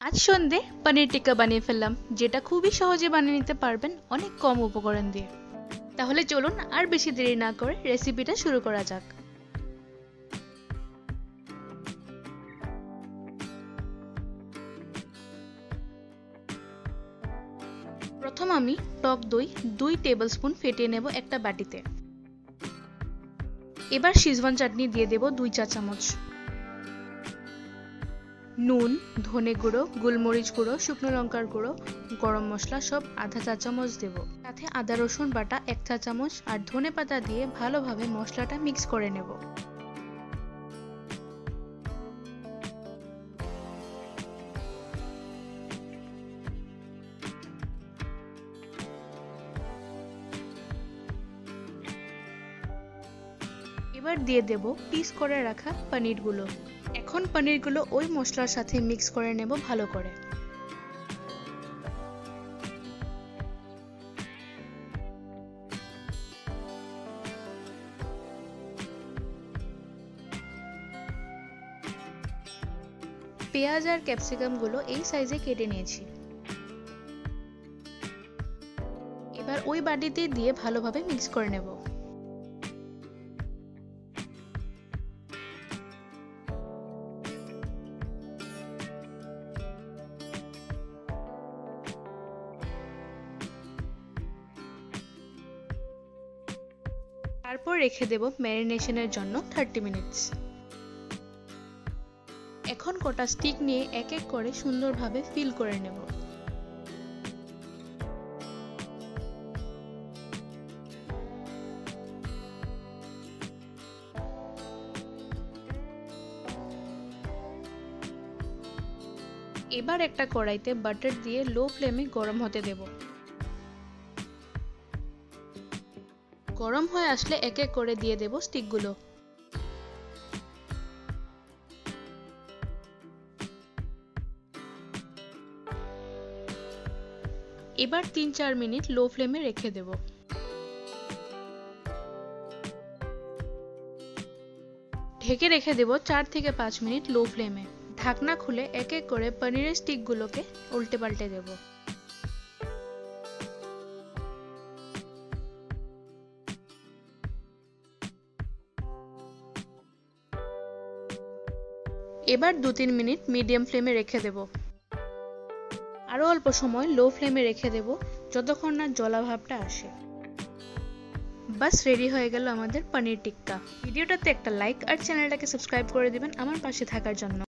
আজ সন্ধে পনির টিক্কা বানিয়ে ফেললাম, যেটা খুবই সহজে বানিয়ে নিতে পারবেন অনেক কম উপকরণ দিয়ে। তাহলে চলুন আর বেশি দেরি না করে রেসিপিটা শুরু করা যাক। প্রথম আমি টক দই 2 টেবিলস্পুন ফেটিয়ে নেব একটা বাটিতে। এবার শেজওয়ান চাটনি দিয়ে দেব 2 চা চামচ। নুন, ধনে গুঁড়ো, গোলমরিচ গুঁড়ো, শুকনো লঙ্কার গুঁড়ো, গরম মশলা সব আধা চা চামচ দেব। সাথে আদা রসুন বাটা 1 চা চামচ আর ধনে পাতা দিয়ে ভালোভাবে মশলাটা মিক্স করে নেব। এবার দিয়ে দেব পিস করে রাখা পনিরগুলো। এখন পনিরগুলো ওই মশলার সাথে মিক্স করে নেব ভালো করে। পেঁয়াজ আর ক্যাপসিকাম গুলো এই সাইজে কেটে নিয়েছি। এবার ওই বাটিতে দিয়ে ভালোভাবে মিক্স করে নেব। তারপর রেখে দেব ম্যারিনেশনের জন্য 30 মিনিটস। এখন কটা স্টিক নিয়ে এক এক করে সুন্দরভাবে ফিল করে নেব। এবার একটা কড়াইতে বাটার দিয়ে লো ফ্লেমে গরম হতে দেব। গরম হয়ে আসলে এক এক করে দিয়ে দেব স্টিকগুলো। এবার 3-4 মিনিট লো ফ্লেমে রেখে দেব। ঢেকে রেখে দেব 4 থেকে 5 মিনিট লো ফ্লেমে। ঢাকনা খুলে এক এক করে পনিরের স্টিকগুলোকে উল্টে পাল্টে দেব। এবার 2-3 মিনিট মিডিয়াম ফ্লেমে রেখে দেব। আরো অল্প সময় লো ফ্লেমে রেখে দেব যতক্ষণ না জলা ভাবটা আসে। বাস রেডি হয়ে গেল আমাদের পনির টিক্কা। ভিডিওটাতে একটা লাইক আর চ্যানেলটাকে সাবস্ক্রাইব করে দিবেন আমার পাশে থাকার জন্য।